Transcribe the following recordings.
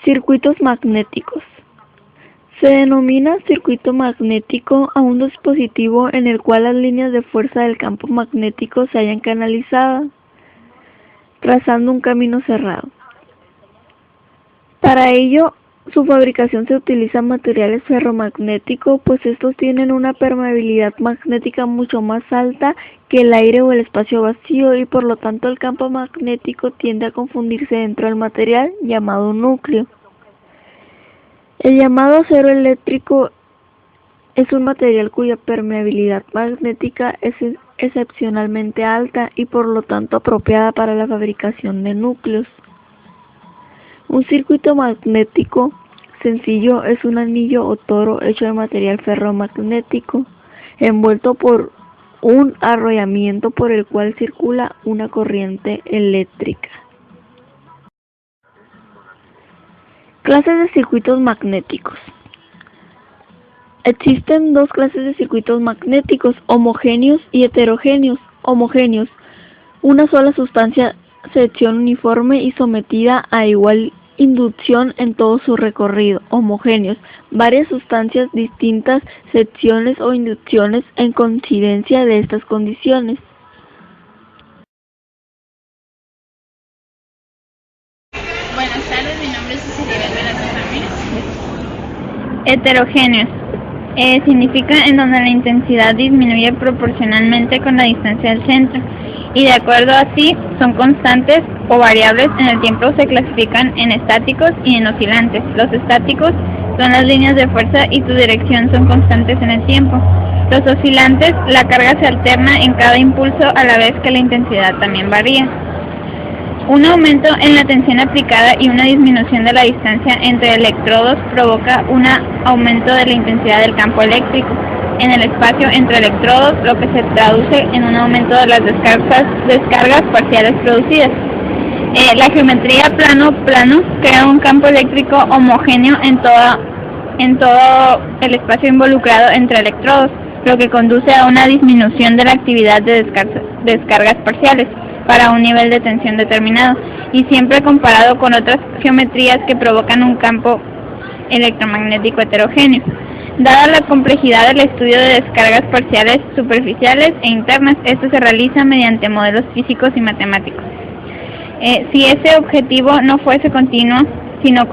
Circuitos magnéticos. Se denomina circuito magnético a un dispositivo en el cual las líneas de fuerza del campo magnético se hallan canalizadas, trazando un camino cerrado. Para ello, su fabricación se utiliza materiales ferromagnéticos, pues estos tienen una permeabilidad magnética mucho más alta que el aire o el espacio vacío, y por lo tanto el campo magnético tiende a confundirse dentro del material llamado núcleo. El llamado acero eléctrico es un material cuya permeabilidad magnética es excepcionalmente alta y por lo tanto apropiada para la fabricación de núcleos. Un circuito magnético sencillo es un anillo o toro hecho de material ferromagnético, envuelto por un arrollamiento por el cual circula una corriente eléctrica. Clases de circuitos magnéticos. Existen dos clases de circuitos magnéticos, homogéneos y heterogéneos. Homogéneos: una sola sustancia, sección uniforme y sometida a igual inducción en todo su recorrido. Homogéneos: varias sustancias, distintas secciones o inducciones en coincidencia de estas condiciones. Buenas tardes, mi nombre es Cecilia Velázquez Ramírez. Heterogéneos. Significa en donde la intensidad disminuye proporcionalmente con la distancia del centro, y de acuerdo a sí son constantes o variables en el tiempo. Se clasifican en estáticos y en oscilantes. Los estáticos son las líneas de fuerza y su dirección son constantes en el tiempo. Los oscilantes, la carga se alterna en cada impulso a la vez que la intensidad también varía. Un aumento en la tensión aplicada y una disminución de la distancia entre electrodos provoca un aumento de la intensidad del campo eléctrico en el espacio entre electrodos, lo que se traduce en un aumento de las descargas parciales producidas. La geometría plano-plano crea un campo eléctrico homogéneo en todo el espacio involucrado entre electrodos, lo que conduce a una disminución de la actividad de descargas parciales para un nivel de tensión determinado, y siempre comparado con otras geometrías que provocan un campo electromagnético heterogéneo. Dada la complejidad del estudio de descargas parciales superficiales e internas, esto se realiza mediante modelos físicos y matemáticos. Si ese objetivo no fuese continuo, sino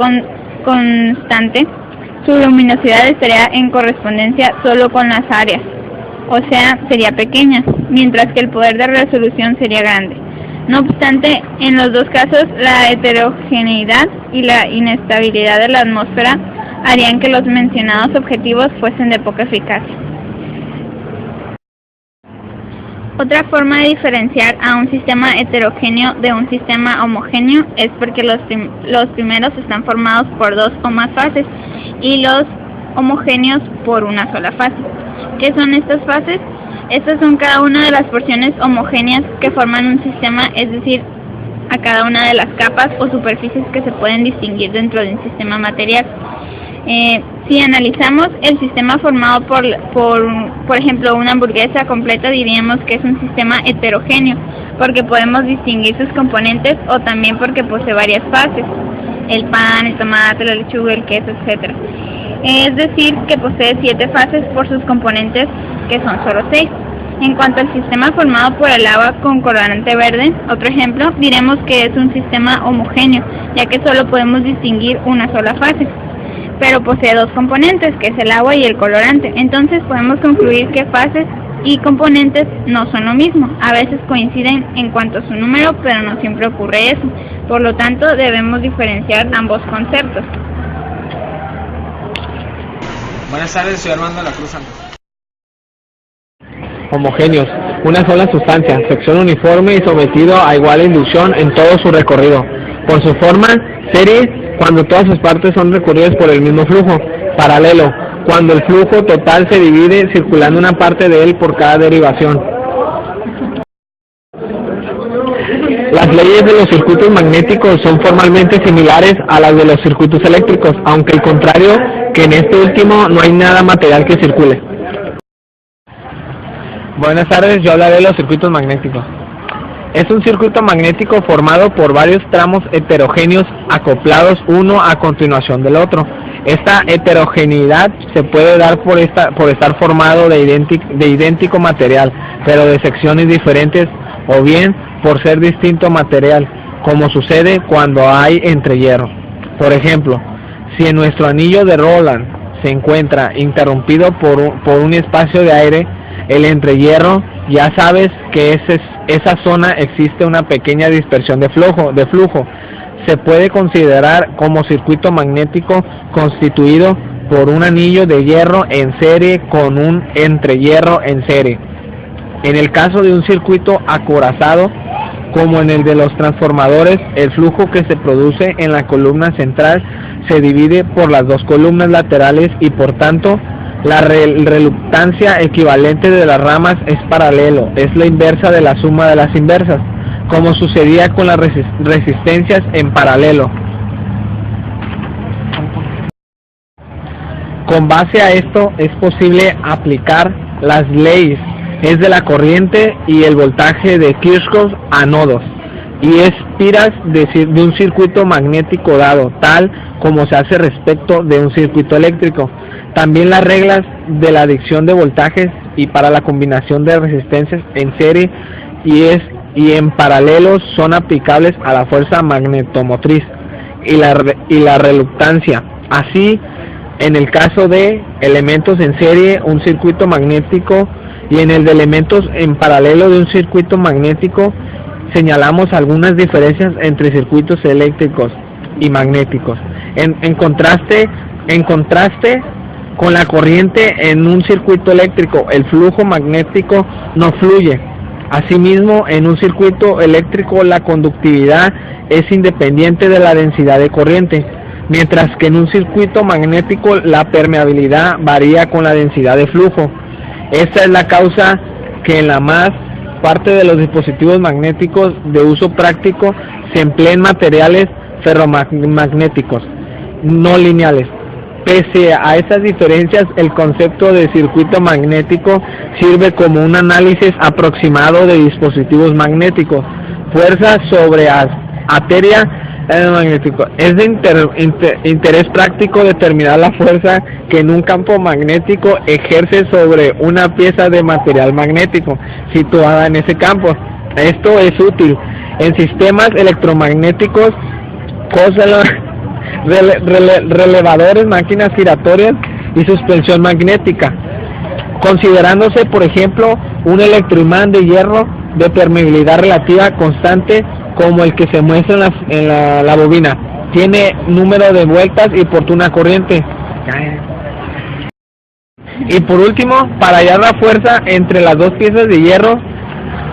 constante, su luminosidad estaría en correspondencia solo con las áreas, o sea, sería pequeña, mientras que el poder de resolución sería grande. No obstante, en los dos casos, la heterogeneidad y la inestabilidad de la atmósfera harían que los mencionados objetivos fuesen de poca eficacia. Otra forma de diferenciar a un sistema heterogéneo de un sistema homogéneo es porque los primeros están formados por dos o más fases y los homogéneos por una sola fase. ¿Qué son estas fases? Estas son cada una de las porciones homogéneas que forman un sistema, es decir, a cada una de las capas o superficies que se pueden distinguir dentro de un sistema material. Si analizamos el sistema formado por ejemplo, una hamburguesa completa, diríamos que es un sistema heterogéneo, porque podemos distinguir sus componentes, o también porque posee varias fases: el pan, el tomate, la lechuga, el queso, etc. Es decir, que posee 7 fases por sus componentes, que son solo 6. En cuanto al sistema formado por el agua con colorante verde, otro ejemplo, diremos que es un sistema homogéneo, ya que solo podemos distinguir una sola fase, pero posee 2 componentes, que es el agua y el colorante. Entonces podemos concluir que fases y componentes no son lo mismo. A veces coinciden en cuanto a su número, pero no siempre ocurre eso. Por lo tanto, debemos diferenciar ambos conceptos. Buenas tardes, soy Armando de la Cruz Santos. Homogéneos: una sola sustancia, sección uniforme y sometido a igual inducción en todo su recorrido. Por su forma, series, cuando todas sus partes son recorridas por el mismo flujo. Paralelo: cuando el flujo total se divide circulando una parte de él por cada derivación. Las leyes de los circuitos magnéticos son formalmente similares a las de los circuitos eléctricos, aunque al contrario, que en este último no hay nada material que circule. Buenas tardes, yo hablaré de los circuitos magnéticos. Es un circuito magnético formado por varios tramos heterogéneos acoplados uno a continuación del otro. Esta heterogeneidad se puede dar por estar formado de idéntico material, pero de secciones diferentes, o bien por ser distinto material, como sucede cuando hay entrehierro. Por ejemplo, si en nuestro anillo de Rowland se encuentra interrumpido por un espacio de aire, el entrehierro, ya sabes que esa zona existe una pequeña dispersión de flujo. Se puede considerar como circuito magnético constituido por un anillo de hierro en serie con un entrehierro en serie. En el caso de un circuito acorazado, como en el de los transformadores, el flujo que se produce en la columna central se divide por las dos columnas laterales y por tanto la reluctancia equivalente de las ramas es paralelo, es la inversa de la suma de las inversas, como sucedía con las resistencias en paralelo. Con base a esto es posible aplicar las leyes de la corriente y el voltaje de Kirchhoff a nodos y espiras de un circuito magnético dado, tal como se hace respecto de un circuito eléctrico. También las reglas de la adicción de voltajes y para la combinación de resistencias en serie y en paralelo son aplicables a la fuerza magnetomotriz y la reluctancia. Así, en el caso de elementos en serie, un circuito magnético, y en el de elementos en paralelo de un circuito magnético, señalamos algunas diferencias entre circuitos eléctricos y magnéticos. En contraste con la corriente en un circuito eléctrico, el flujo magnético no fluye. Asimismo, en un circuito eléctrico la conductividad es independiente de la densidad de corriente, mientras que en un circuito magnético la permeabilidad varía con la densidad de flujo. Esta es la causa que en la más parte de los dispositivos magnéticos de uso práctico se empleen materiales ferromagnéticos no lineales. Pese a esas diferencias, el concepto de circuito magnético sirve como un análisis aproximado de dispositivos magnéticos. Fuerza sobre arteria magnético. Es de interés práctico determinar la fuerza que en un campo magnético ejerce sobre una pieza de material magnético situada en ese campo. Esto es útil en sistemas electromagnéticos, relevadores, máquinas giratorias y suspensión magnética, considerándose por ejemplo un electroimán de hierro de permeabilidad relativa constante como el que se muestra en la bobina. Tiene número de vueltas y oportuna corriente. Y por último, para hallar la fuerza entre las dos piezas de hierro,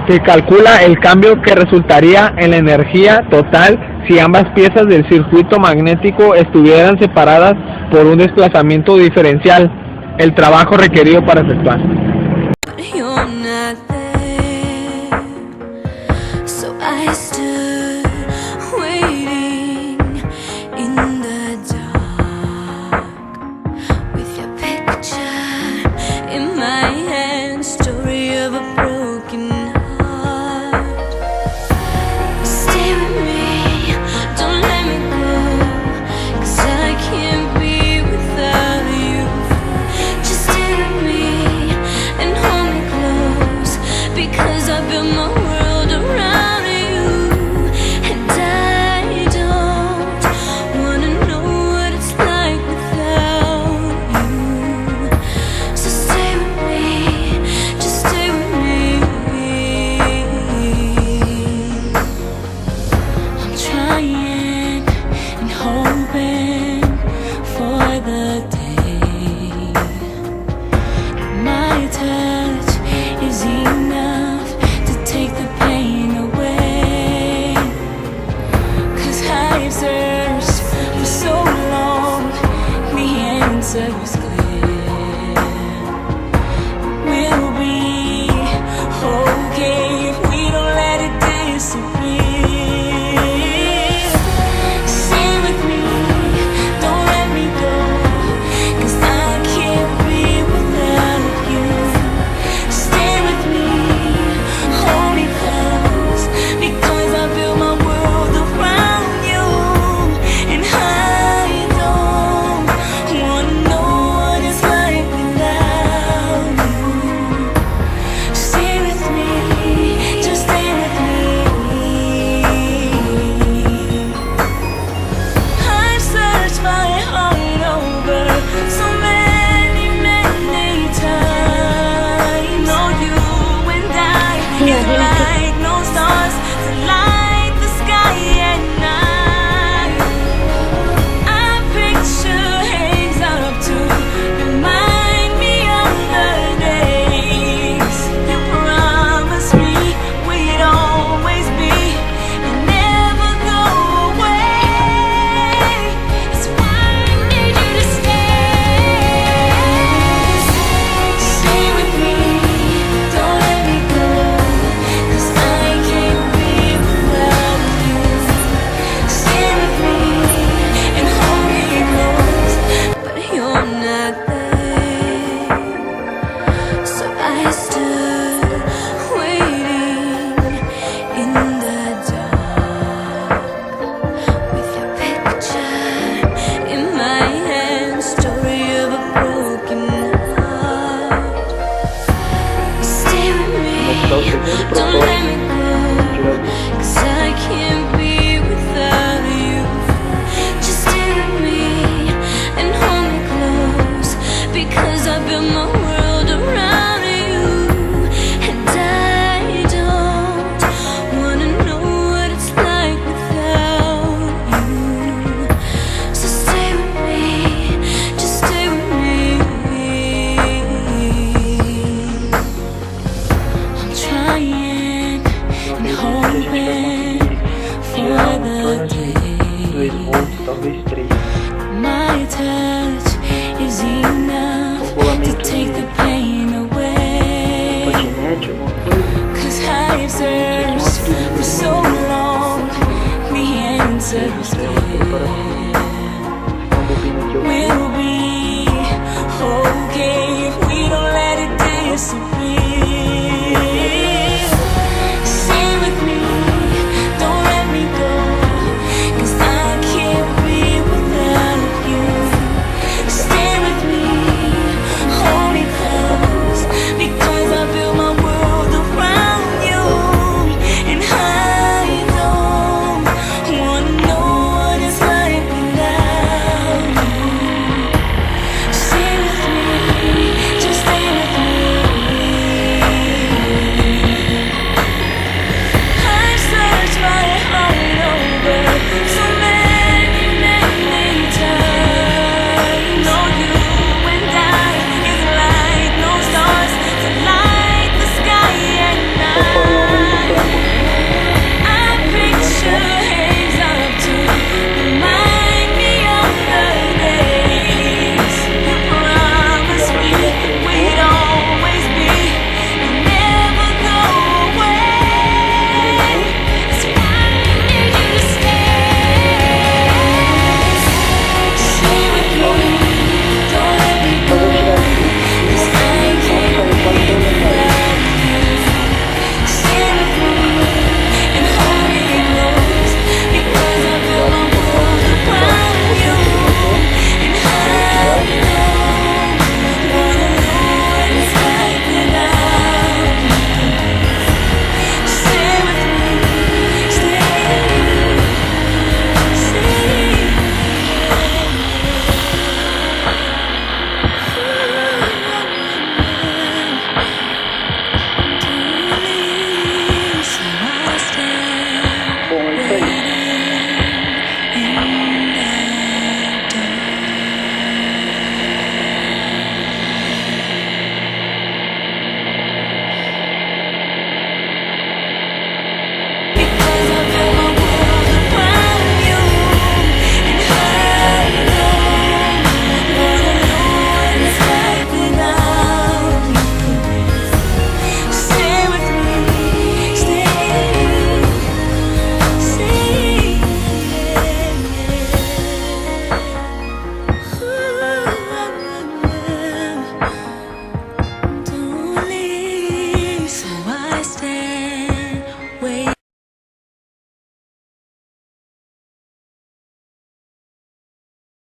se calcula el cambio que resultaría en la energía total si ambas piezas del circuito magnético estuvieran separadas por un desplazamiento diferencial, el trabajo requerido para efectuar. Hold me Don't let me go, 'cause I can't be without you. Just stay with me and hold me close, because I built my world around you. And I don't wanna know what it's like without you. So stay with me, just stay with me. I'm trying and hoping for the day my touch is enough to take the pain away. 'Cause I've searched for so long, the answer is clear.